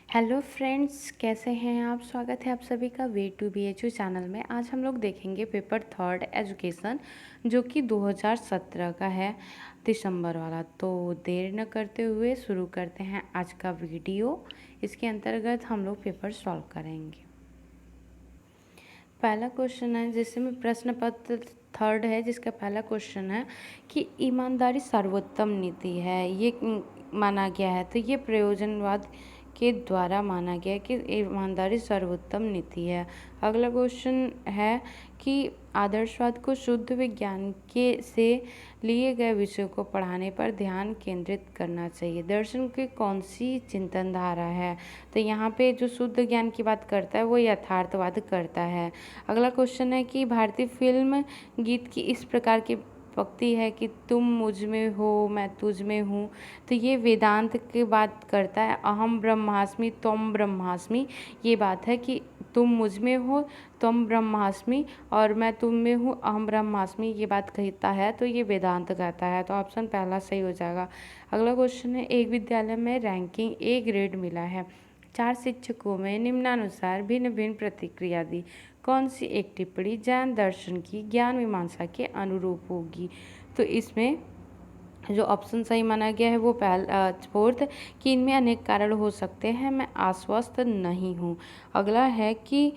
Hello friends, कैसे हैं आप। स्वागत है आप सभी का way to B H U channel में। आज हम लोग देखेंगे पेपर थर्ड एजुकेशन, जो कि 2017 का है, दिसंबर वाला। तो देर न करते हुए शुरू करते हैं आज का वीडियो। इसके अंतर्गत हम लोग पेपर सॉल्व करेंगे। पहला क्वेश्चन है जिसमें प्रश्न पत्र थर्ड है, जिसका पहला क्वेश्चन है कि ईमानदारी सर्वोत्तम नीति है, ये माना गया है। तो ये प्रयोजनवाद के द्वारा माना गया है कि ईमानदारी सर्वोत्तम नीति है। अगला क्वेश्चन है कि आदर्शवाद को शुद्ध विज्ञान के से लिए गए विषयों को पढ़ाने पर ध्यान केंद्रित करना चाहिए। दर्शन की कौन सी चिंतन धारा है। तो यहाँ पे जो शुद्ध ज्ञान की बात करता है वो यथार्थवाद करता है। अगला क्वेश्चन है कि भारतीय फिल्म गीत की इस प्रकार की पंक्ति है कि तुम मुझ में हो मैं तुझ में हूँ। तो ये वेदांत की बात करता है। अहम ब्रह्मास्मि त्वम ब्रह्मास्मि, ये बात है कि तुम मुझ में हो, त्वम ब्रह्मास्मि, और मैं तुम में हूँ, अहम ब्रह्मास्मि, ये बात कहता है। तो ये वेदांत कहता है। तो ऑप्शन पहला सही हो जाएगा। अगला क्वेश्चन है एक विद्यालय में रैंकिंग ए ग्रेड मिला है, 4 शिक्षकों में निम्नानुसार भिन्न भिन्न प्रतिक्रिया दी। कौन सी एक टिप्पणी जैन दर्शन की ज्ञान मीमांसा के अनुरूप होगी। तो इसमें जो ऑप्शन सही माना गया है वो फोर्थ, कि इनमें अनेक कारण हो सकते हैं, मैं आश्वस्त नहीं हूँ। अगला है कि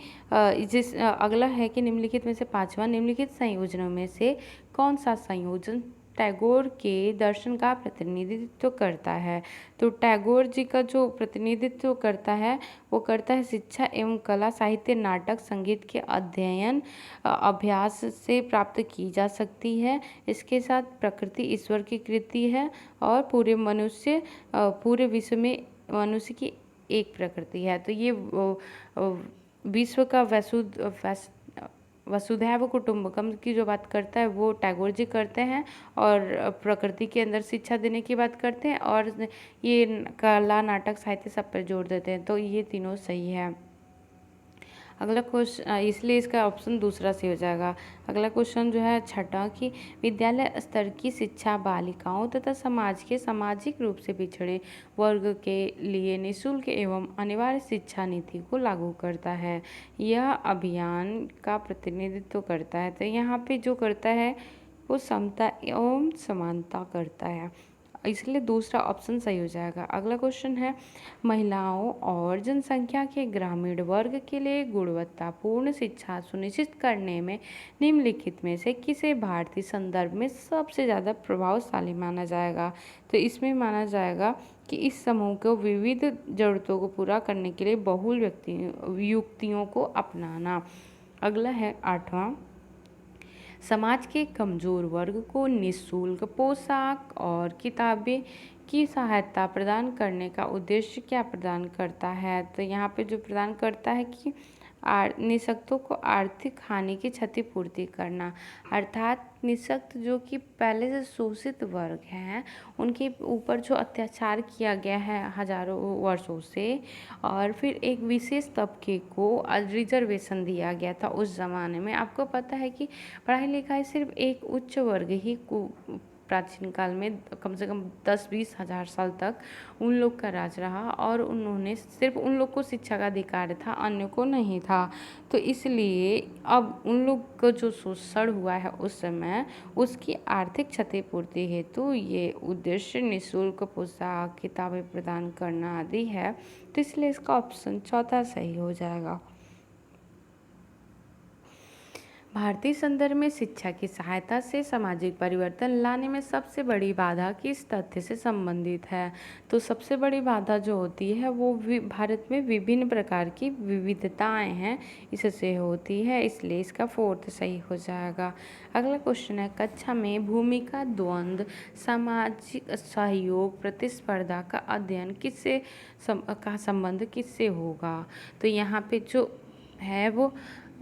निम्नलिखित में से पांचवा, निम्नलिखित संयोजनों में से कौन सा संयोजन टैगोर के दर्शन का प्रतिनिधित्व करता है। तो टैगोर जी का जो प्रतिनिधित्व करता है वो करता है शिक्षा एवं कला, साहित्य, नाटक, संगीत के अध्ययन अभ्यास से प्राप्त की जा सकती है। इसके साथ प्रकृति ईश्वर की कृति है और पूरे विश्व में मनुष्य की एक प्रकृति है। तो ये विश्व का वसुधैव कुटुंबकम की जो बात करता है वो टैगोर जी करते हैं, और प्रकृति के अंदर शिक्षा देने की बात करते हैं, और ये कला, नाटक, साहित्य सब पर जोर देते हैं। तो ये तीनों सही है। अगला क्वेश्चन, इसलिए इसका ऑप्शन दूसरा सही हो जाएगा। अगला क्वेश्चन जो है छठा, कि विद्यालय स्तर की शिक्षा बालिकाओं तथा समाज के सामाजिक रूप से पिछड़े वर्ग के लिए निःशुल्क एवं अनिवार्य शिक्षा नीति को लागू करता है। यह अभियान का प्रतिनिधित्व करता है। तो यहाँ पे जो करता है वो समता एवं समानता करता है, इसलिए दूसरा ऑप्शन सही हो जाएगा। अगला क्वेश्चन है महिलाओं और जनसंख्या के ग्रामीण वर्ग के लिए गुणवत्तापूर्ण शिक्षा सुनिश्चित करने में निम्नलिखित में से किसे भारतीय संदर्भ में सबसे ज़्यादा प्रभावशाली माना जाएगा। तो इसमें माना जाएगा कि इस समूह को विविध जरूरतों को पूरा करने के लिए बहुल युक्तियों को अपनाना। अगला है आठवां, समाज के कमज़ोर वर्ग को निःशुल्क पोशाक और किताबें की सहायता प्रदान करने का उद्देश्य क्या प्रदान करता है। तो यहाँ पे जो प्रदान करता है कि निःशक्तों को आर्थिक हानि की क्षतिपूर्ति करना, अर्थात निःशक्त जो कि पहले से शोषित वर्ग हैं उनके ऊपर जो अत्याचार किया गया है हजारों वर्षों से, और फिर एक विशेष तबके को रिजर्वेशन दिया गया था उस ज़माने में। आपको पता है कि पढ़ाई लिखाई सिर्फ एक उच्च वर्ग ही को प्राचीन काल में कम से कम 10-20 हज़ार साल तक उन लोग का राज रहा, और उन्होंने सिर्फ उन लोग को शिक्षा का अधिकार था, अन्य को नहीं था। तो इसलिए अब उन लोग को जो शोषण हुआ है उस समय, उसकी आर्थिक क्षतिपूर्ति हेतु ये उद्देश्य निःशुल्क पोशाक, किताबें प्रदान करना आदि है। तो इसलिए इसका ऑप्शन चौथा सही हो जाएगा। भारतीय संदर्भ में शिक्षा की सहायता से सामाजिक परिवर्तन लाने में सबसे बड़ी बाधा किस तथ्य से संबंधित है। तो सबसे बड़ी बाधा जो होती है वो भारत में विभिन्न प्रकार की विविधताएं हैं, इससे होती है, इसलिए इसका फोर्थ सही हो जाएगा। अगला क्वेश्चन है कक्षा में भूमिका द्वंद्व, सामाजिक सहयोग, प्रतिस्पर्धा का अध्ययन का संबंध किससे होगा। तो यहाँ पे जो है वो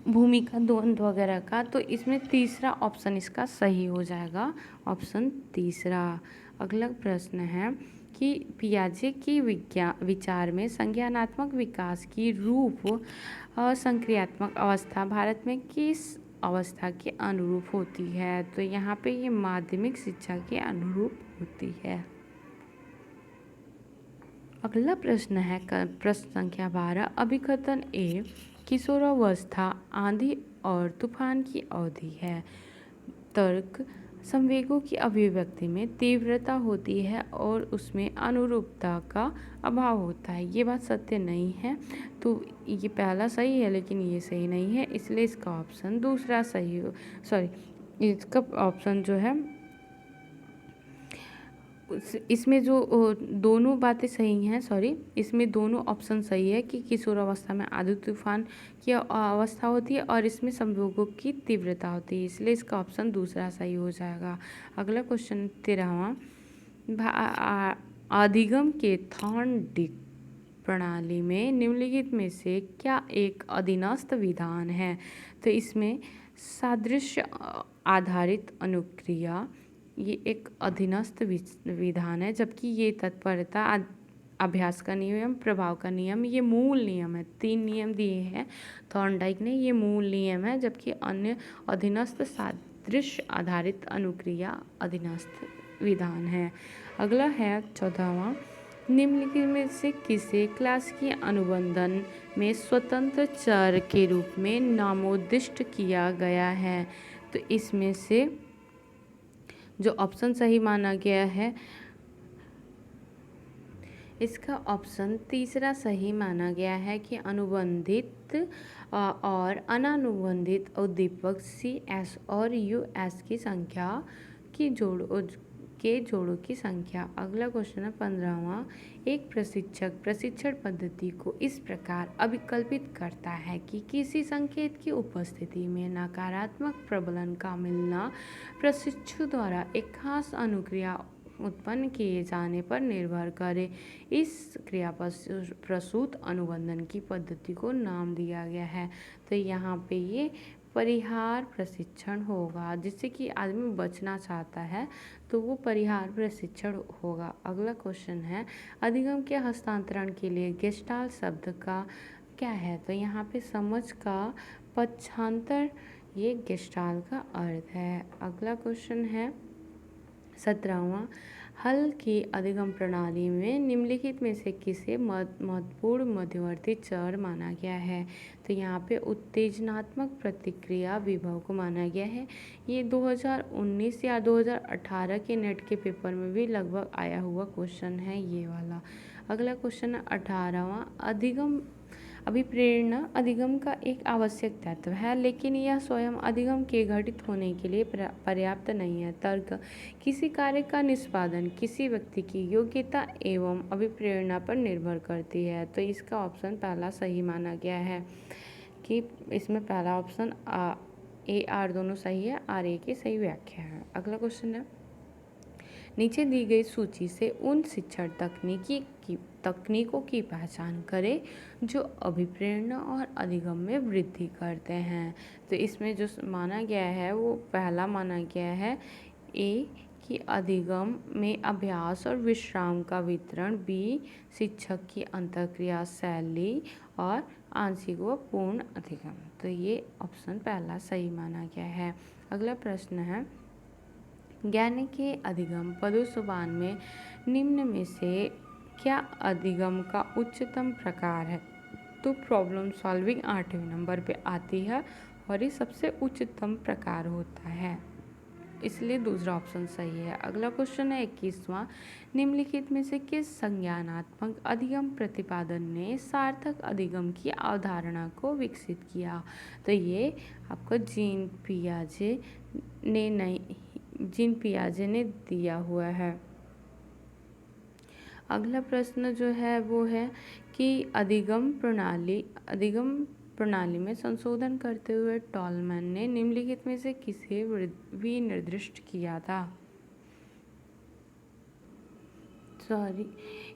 भूमिका द्वंद्व वगैरह का, तो इसमें तीसरा ऑप्शन इसका सही हो जाएगा, ऑप्शन तीसरा। अगला प्रश्न है कि पियाजे की विचार में संज्ञानात्मक विकास की रूप संक्रियात्मक अवस्था भारत में किस अवस्था के अनुरूप होती है। तो यहाँ पे ये माध्यमिक शिक्षा के अनुरूप होती है। अगला प्रश्न है प्रश्न संख्या 12। अभिकथन ए किशोरावस्था आंधी और तूफान की अवधि है। तर्क संवेगों की अभिव्यक्ति में तीव्रता होती है और उसमें अनुरूपता का अभाव होता है। ये बात सत्य नहीं है, तो ये पहला सही है लेकिन ये सही नहीं है, इसलिए इसका ऑप्शन दूसरा सही हो, सॉरी इसका ऑप्शन जो है इसमें जो दोनों बातें सही हैं, इसमें दोनों ऑप्शन सही है कि किशोरावस्था में आंधी तूफान की अवस्था होती है और इसमें संयोगों की तीव्रता होती है, इसलिए इसका ऑप्शन दूसरा सही हो जाएगा। अगला क्वेश्चन 13वां। अधिगम के थॉर्नडिक प्रणाली में निम्नलिखित में से क्या एक अधीनस्थ विधान है? तो इसमें सादृश्य आधारित अनुक्रिया ये एक अधीनस्थ विधान है, जबकि ये तत्परता अभ्यास का नियम, प्रभाव का नियम, ये मूल नियम है। 3 नियम दिए हैं थॉर्नडाइक ने, ये मूल नियम है, जबकि अन्य अधीनस्थ सादृश्य आधारित अनुक्रिया अधीनस्थ विधान है। अगला है 14वां। निम्नलिखित में से किसे क्लासिकी अनुबंधन में स्वतंत्र चर के रूप में नामोदिष्ट किया गया है? तो इसमें से जो ऑप्शन सही माना गया है, इसका ऑप्शन तीसरा सही माना गया है कि अनुबंधित और अनानुबंधित उद्दीपक CS और US की संख्या की जोड़ों की संख्या। अगला क्वेश्चन है 15वां। एक प्रशिक्षक प्रशिक्षण पद्धति को इस प्रकार अभिकल्पित करता है कि किसी संकेत की उपस्थिति में नकारात्मक प्रबलन का मिलना प्रशिक्षु द्वारा एक खास अनुक्रिया उत्पन्न किए जाने पर निर्भर करे। इस क्रिया प्रसूत अनुबंधन की पद्धति को नाम दिया गया है। तो यहाँ पे ये परिहार प्रशिक्षण होगा, जिससे कि आदमी बचना चाहता है तो वो परिहार प्रशिक्षण होगा। अगला क्वेश्चन है अधिगम के हस्तांतरण के लिए गेस्टाल्ट शब्द का क्या है? तो यहाँ पे समझ का पक्षांतर ये गेस्टाल्ट का अर्थ है। अगला क्वेश्चन है 17वां। हल की अधिगम प्रणाली में निम्नलिखित में से किसे महत्वपूर्ण मध्यवर्ती चर माना गया है? तो यहाँ पे उत्तेजनात्मक प्रतिक्रिया विभव को माना गया है। ये 2019 या 2018 के नेट के पेपर में भी लगभग आया हुआ क्वेश्चन है ये वाला। अगला क्वेश्चन है 18वां। अभिप्रेरणा अधिगम का एक आवश्यक तत्व है, लेकिन यह स्वयं अधिगम के घटित होने के लिए पर्याप्त नहीं है। तर्क किसी कार्य का निष्पादन किसी व्यक्ति की योग्यता एवं अभिप्रेरणा पर निर्भर करती है। तो इसका ऑप्शन पहला सही माना गया है कि इसमें पहला ऑप्शन AR दोनों सही है, RA की सही व्याख्या है। अगला क्वेश्चन है नीचे दी गई सूची से उन शिक्षण तकनीकों की पहचान करें जो अभिप्रेरणा और अधिगम में वृद्धि करते हैं। तो इसमें जो माना गया है वो पहला माना गया है A कि अधिगम में अभ्यास और विश्राम का वितरण, B शिक्षक की अंतःक्रिया शैली और आंशिक व पूर्ण अधिगम। तो ये ऑप्शन पहला सही माना गया है। अगला प्रश्न है ज्ञान के अधिगम पदोसोपान में निम्न में से क्या अधिगम का उच्चतम प्रकार है? तो प्रॉब्लम सॉल्विंग 8वें नंबर पे आती है और ये सबसे उच्चतम प्रकार होता है, इसलिए दूसरा ऑप्शन सही है। अगला क्वेश्चन है 21वां। निम्नलिखित में से किस संज्ञानात्मक अधिगम प्रतिपादन ने सार्थक अधिगम की अवधारणा को विकसित किया? तो ये आपको जीन पियाजे ने दिया हुआ है। अगला प्रश्न जो है वो है कि अधिगम प्रणाली में संशोधन करते हुए टॉलमैन ने निम्नलिखित में से किसे विनिर्दिष्ट किया था?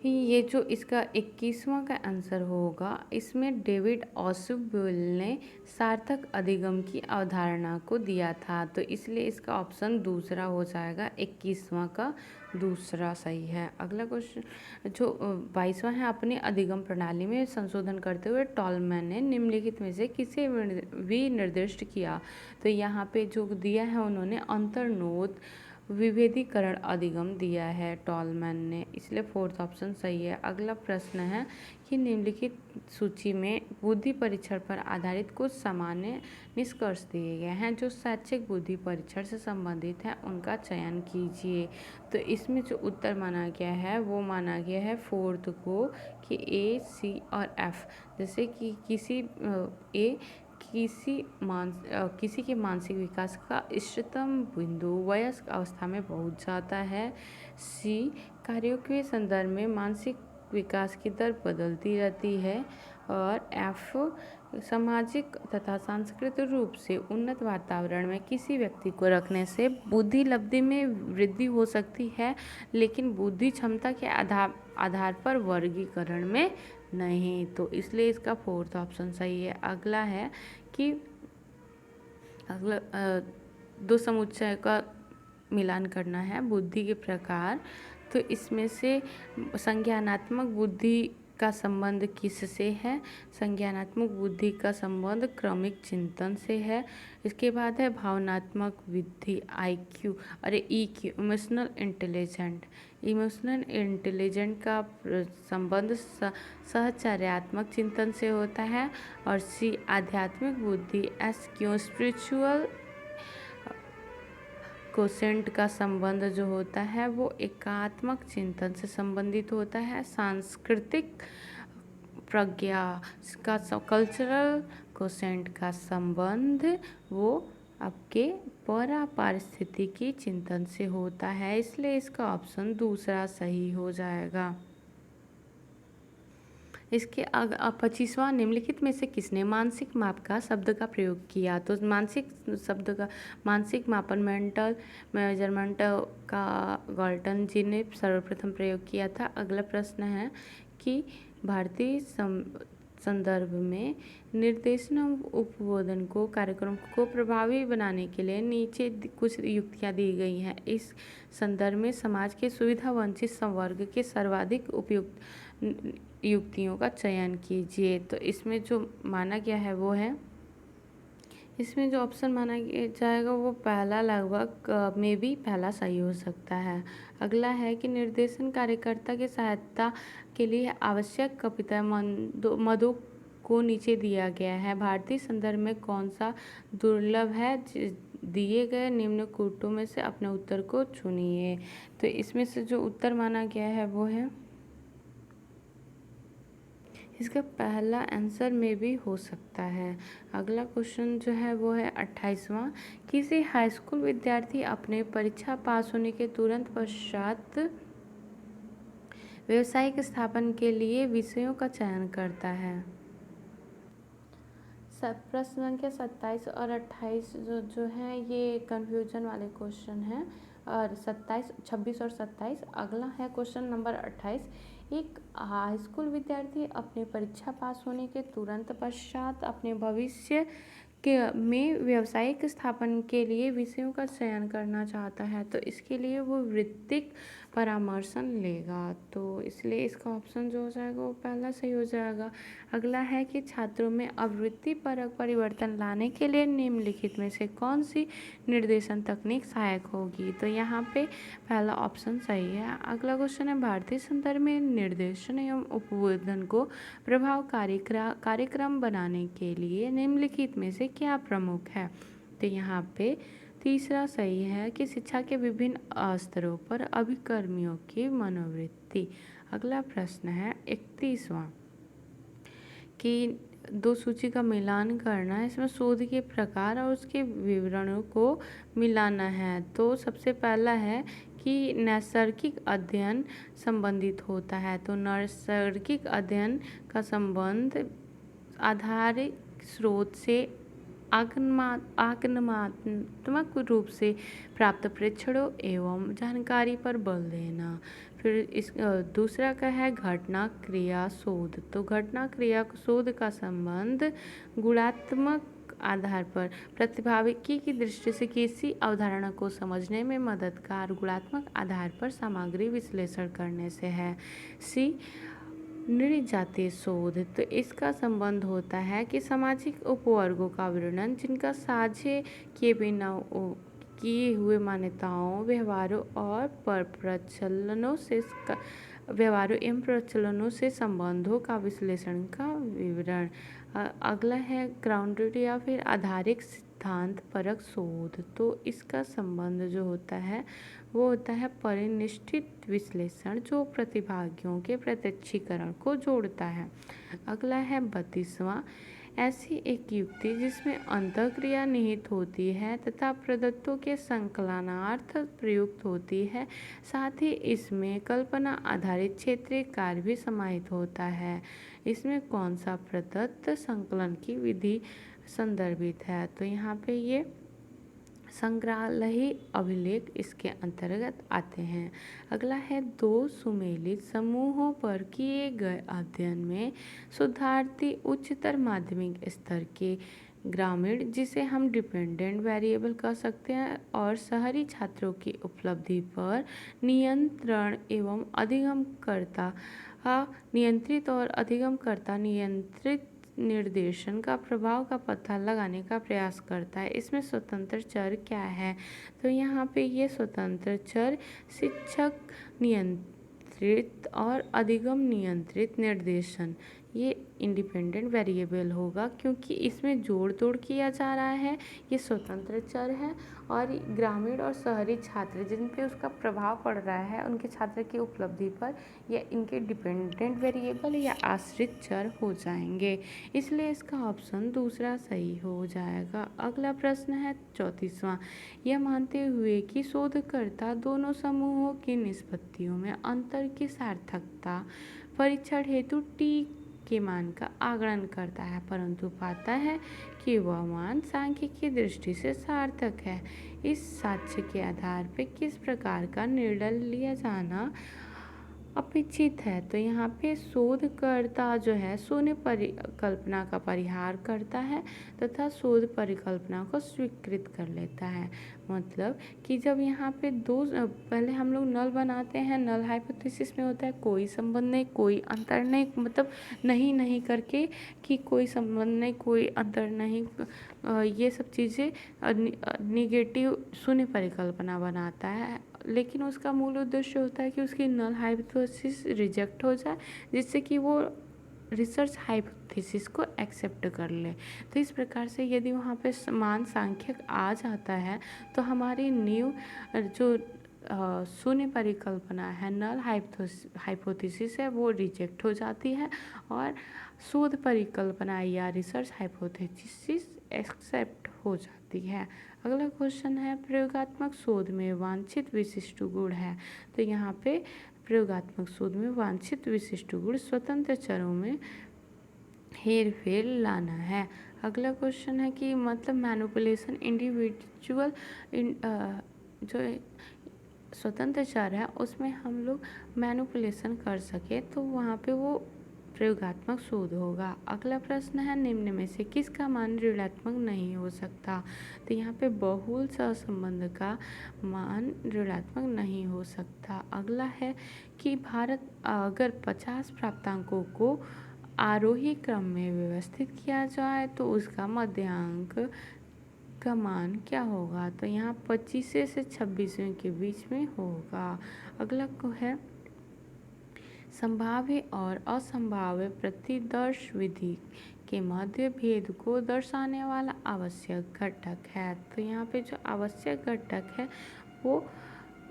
ये जो इसका 21वां का आंसर होगा, इसमें डेविड ऑसबॉर्न ने सार्थक अधिगम की अवधारणा को दिया था, तो इसलिए इसका ऑप्शन दूसरा हो जाएगा। 21वां का दूसरा सही है। अगला क्वेश्चन जो 22वां है अपने अधिगम प्रणाली में संशोधन करते हुए टॉलमैन ने निम्नलिखित में से किसे विनिर्दिष्ट किया? तो यहाँ पे जो दिया है उन्होंने अंतर्नोद विभेदीकरण अधिगम दिया है टॉलमैन ने, इसलिए फोर्थ ऑप्शन सही है। अगला प्रश्न है कि निम्नलिखित सूची में बुद्धि परीक्षण पर आधारित कुछ सामान्य निष्कर्ष दिए गए हैं जो शैक्षिक बुद्धि परीक्षण से संबंधित हैं, उनका चयन कीजिए। तो इसमें जो उत्तर माना गया है वो माना गया है फोर्थ को कि ए, सी और एफ। जैसे कि किसी के मानसिक विकास का इष्टतम बिंदु वयस्क अवस्था में पहुंच जाता है। सी, कार्यों के संदर्भ में मानसिक विकास की दर बदलती रहती है। और एफ, सामाजिक तथा सांस्कृतिक रूप से उन्नत वातावरण में किसी व्यक्ति को रखने से बुद्धि लब्धि में वृद्धि हो सकती है, लेकिन बुद्धि क्षमता के आधार पर वर्गीकरण में नहीं। तो इसलिए इसका फोर्थ ऑप्शन सही है। अगला है कि दो समुच्चय का मिलान करना है बुद्धि के प्रकार। तो इसमें से संज्ञानात्मक बुद्धि का संबंध किससे है? संज्ञानात्मक बुद्धि का संबंध क्रमिक चिंतन से है। इसके बाद है भावनात्मक बुद्धि IQ, EQ, इमोशनल इंटेलिजेंट का संबंध सहचर्यात्मक चिंतन से होता है। और सी, आध्यात्मिक बुद्धि SQ, स्पिरिचुअल कोसेंट का संबंध जो होता है वो एकात्मक चिंतन से संबंधित होता है। सांस्कृतिक प्रज्ञा का कल्चरल कोसेंट का संबंध वो आपके पारिस्थितिकी चिंतन से होता है, इसलिए इसका ऑप्शन दूसरा सही हो जाएगा। इसके 25वां, निम्नलिखित में से किसने मानसिक माप का शब्द का प्रयोग किया? तो मानसिक मापन मेंटल मेजरमेंट का गाल्टन जी ने सर्वप्रथम प्रयोग किया था। अगला प्रश्न है कि भारतीय संदर्भ में निर्देशन उपबोधन को कार्यक्रम को प्रभावी बनाने के लिए नीचे कुछ युक्तियां दी गई हैं। इस संदर्भ में समाज के सुविधा वंचित संवर्ग के सर्वाधिक उपयुक्त युक्तियों का चयन कीजिए। तो इसमें जो माना गया है वो है, इसमें जो ऑप्शन माना जाएगा वो पहला लगभग में भी पहला सही हो सकता है। अगला है कि निर्देशन कार्यकर्ता की सहायता के लिए आवश्यक कविता मदों को नीचे दिया गया है। भारतीय संदर्भ में कौन सा दुर्लभ है? दिए गए निम्न कूटों में से अपने उत्तर को चुनिए। तो इसमें से जो उत्तर माना गया है वो है, इसका पहला आंसर में भी हो सकता है। अगला क्वेश्चन जो है वो है 28वां, किसी हाई स्कूल विद्यार्थी अपने परीक्षा पास होने के तुरंत पश्चात व्यावसायिक स्थापन के लिए विषयों का चयन करता है। प्रश्न संख्या 27 और 28 जो है ये कंफ्यूजन वाले क्वेश्चन हैं, और 26 और 27। अगला है क्वेश्चन नंबर 28, एक हाई स्कूल विद्यार्थी अपने परीक्षा पास होने के तुरंत पश्चात अपने भविष्य में व्यावसायिक स्थापन के लिए विषयों का चयन करना चाहता है, तो इसके लिए वो वृत्तिक परामर्शन लेगा। तो इसलिए इसका ऑप्शन जो हो जाएगा वो पहला सही हो जाएगा। अगला है कि छात्रों में आवृत्ति परक परिवर्तन लाने के लिए निम्नलिखित में से कौन सी निर्देशन तकनीक सहायक होगी? तो यहाँ पे पहला ऑप्शन सही है। अगला क्वेश्चन है, भारतीय संदर्भ में निर्देशन एवं उपबोधन को प्रभावकारी कार्यक्रम बनाने के लिए निम्नलिखित में से क्या प्रमुख है? तो यहाँ पे तीसरा सही है कि शिक्षा के विभिन्न स्तरों पर अभिकर्मियों की मनोवृत्ति। अगला प्रश्न है 31वां, कि दो सूची का मिलान करना है, इसमें शोध के प्रकार और उसके विवरणों को मिलाना है। तो सबसे पहला है कि नैसर्गिक अध्ययन संबंधित होता है। तो नैसर्गिक अध्ययन का संबंध आधारित स्रोत से आगमनात्मक रूप से प्राप्त प्रेक्षणों एवं जानकारी पर बल देना। फिर इस दूसरा का है घटना क्रिया शोध। तो घटना क्रिया शोध का संबंध गुणात्मक आधार पर प्रतिभागिकी की दृष्टि से किसी अवधारणा को समझने में मददगार गुणात्मक आधार पर सामग्री विश्लेषण करने से है। सी, नृजातीय शोध। तो इसका संबंध होता है कि सामाजिक उपवर्गों का वर्णन जिनका साझे किए हुए मान्यताओं, व्यवहारों एवं प्रचलनों से संबंधों का विश्लेषण का विवरण। अगला है ग्राउंडेड या फिर आधारित सिद्धांत परक शोध। तो इसका संबंध जो होता है वो होता है परिनिष्ठित विश्लेषण, जो प्रतिभागियों के प्रत्यक्षीकरण को जोड़ता है। अगला है 32वां, ऐसी एक युक्ति जिसमें अंतःक्रिया निहित होती है तथा प्रदत्तों के संकलनार्थ प्रयुक्त होती है, साथ ही इसमें कल्पना आधारित क्षेत्रीय कार्य भी समाहित होता है। इसमें कौन सा प्रदत्त संकलन की विधि संदर्भित है? तो यहाँ पे ये संग्रहालयी अभिलेख इसके अंतर्गत आते हैं। अगला है 2 सुमेलित समूहों पर किए गए अध्ययन में शोधार्थी उच्चतर माध्यमिक स्तर के ग्रामीण, जिसे हम डिपेंडेंट वेरिएबल कह सकते हैं, और शहरी छात्रों की उपलब्धि पर नियंत्रण एवं अधिगमकर्ता नियंत्रित और अधिगमकर्ता नियंत्रित निर्देशन का प्रभाव का पता लगाने का प्रयास करता है। इसमें स्वतंत्र चर क्या है? तो यहाँ पे ये स्वतंत्र चर शिक्षक नियंत्रित और अधिगम नियंत्रित निर्देशन, ये इंडिपेंडेंट वेरिएबल होगा, क्योंकि इसमें जोड़ तोड़ किया जा रहा है। ये स्वतंत्र चर है और ग्रामीण और शहरी छात्र जिन पे उसका प्रभाव पड़ रहा है, उनके छात्र की उपलब्धि पर, ये इनके डिपेंडेंट वेरिएबल या आश्रित चर हो जाएंगे। इसलिए इसका ऑप्शन दूसरा सही हो जाएगा। अगला प्रश्न है 34वां, यह मानते हुए कि शोधकर्ता दोनों समूहों की निष्पत्तियों में अंतर की सार्थकता परीक्षण हेतु टी के मान का आकलन करता है, परंतु पाता है कि वह मान सांख्यिकीय दृष्टि से सार्थक है। इस साक्ष्य के आधार पर किस प्रकार का निर्णय लिया जाना अपेक्षित है? तो यहाँ पे शोधकर्ता जो है शून्य परिकल्पना का परिहार करता है तथा शोध परिकल्पना को स्वीकृत कर लेता है। मतलब कि जब यहाँ पे पहले हम लोग नल बनाते हैं, नल हाइपोथेसिस में होता है कोई संबंध नहीं, कोई अंतर नहीं, मतलब नहीं करके कि कोई संबंध नहीं, कोई अंतर नहीं, ये सब चीज़ें निगेटिव शून्य परिकल्पना बनाता है। लेकिन उसका मूल उद्देश्य होता है कि उसकी नल हाइपोथेसिस रिजेक्ट हो जाए, जिससे कि वो रिसर्च हाइपोथेसिस को एक्सेप्ट कर ले। तो इस प्रकार से यदि वहाँ पे मान सांख्यक आ जाता है तो हमारी न्यू जो शून्य परिकल्पना है, नल हाइपोथेसिस है, वो रिजेक्ट हो जाती है और शोध परिकल्पना या रिसर्च हाइपोथेसिस एक्सेप्ट हो जाती है। अगला क्वेश्चन है प्रयोगात्मक शोध में वांछित विशिष्ट गुण है। तो यहाँ पे प्रयोगात्मक शोध में वांछित विशिष्ट गुण स्वतंत्र चरों में हेर फेर लाना है। अगला क्वेश्चन है कि मतलब मैनिपुलेशन इंडिविजुअल जो स्वतंत्र चर है उसमें हम लोग मैनिपुलेशन कर सके तो वहाँ पे वो प्रयोगात्मक शोध होगा। अगला प्रश्न है निम्न में से किसका मान ऋणात्मक नहीं हो सकता? तो यहाँ पे बहुल सहसंबंध का मान ऋणात्मक नहीं हो सकता। अगला है कि भारत अगर 50 प्राप्तांकों को आरोही क्रम में व्यवस्थित किया जाए तो उसका मध्यांक का मान क्या होगा? तो यहाँ 25 से 26वें के बीच में होगा। अगला को है संभाव्य और असंभाव्य प्रतिदर्श विधि के मध्य भेद को दर्शाने वाला आवश्यक घटक है। तो यहाँ पे जो आवश्यक घटक है वो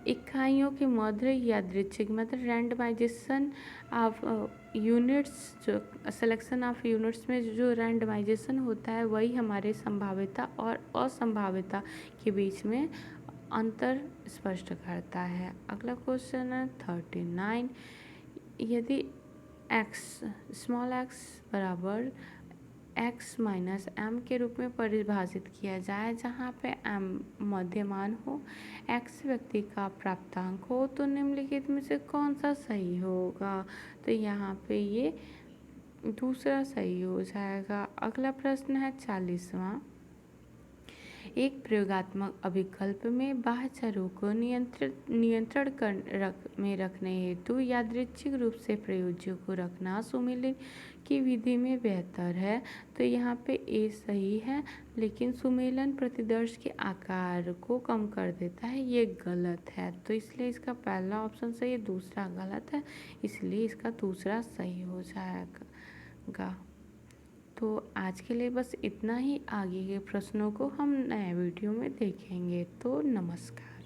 इकाइयों के मध्य यादृच्छिक मतलब रैंडमाइजेशन ऑफ यूनिट्स, जो सिलेक्शन ऑफ यूनिट्स में जो रैंडमाइजेशन होता है वही हमारे संभाव्यता और असंभाव्यता के बीच में अंतर स्पष्ट करता है। अगला क्वेश्चन है 39, यदि स्मॉल x बराबर x माइनस एम के रूप में परिभाषित किया जाए, जहाँ पे m मध्यमान हो, x व्यक्ति का प्राप्तांक हो, तो निम्नलिखित में से कौन सा सही होगा? तो यहाँ पे ये दूसरा सही हो जाएगा। अगला प्रश्न है 40वां, एक प्रयोगात्मक अभिकल्प में बाह्य चरों को नियंत्रण में रखने हेतु यादृच्छिक रूप से प्रयोज्यों को रखना सुमेलित की विधि में बेहतर है। तो यहाँ पे ए सही है, लेकिन सुमेलन प्रतिदर्श के आकार को कम कर देता है, ये गलत है। तो इसलिए इसका पहला ऑप्शन सही है, दूसरा गलत है, इसलिए इसका दूसरा सही हो जाएगा। तो आज के लिए बस इतना ही। आगे के प्रश्नों को हम नए वीडियो में देखेंगे। तो नमस्कार।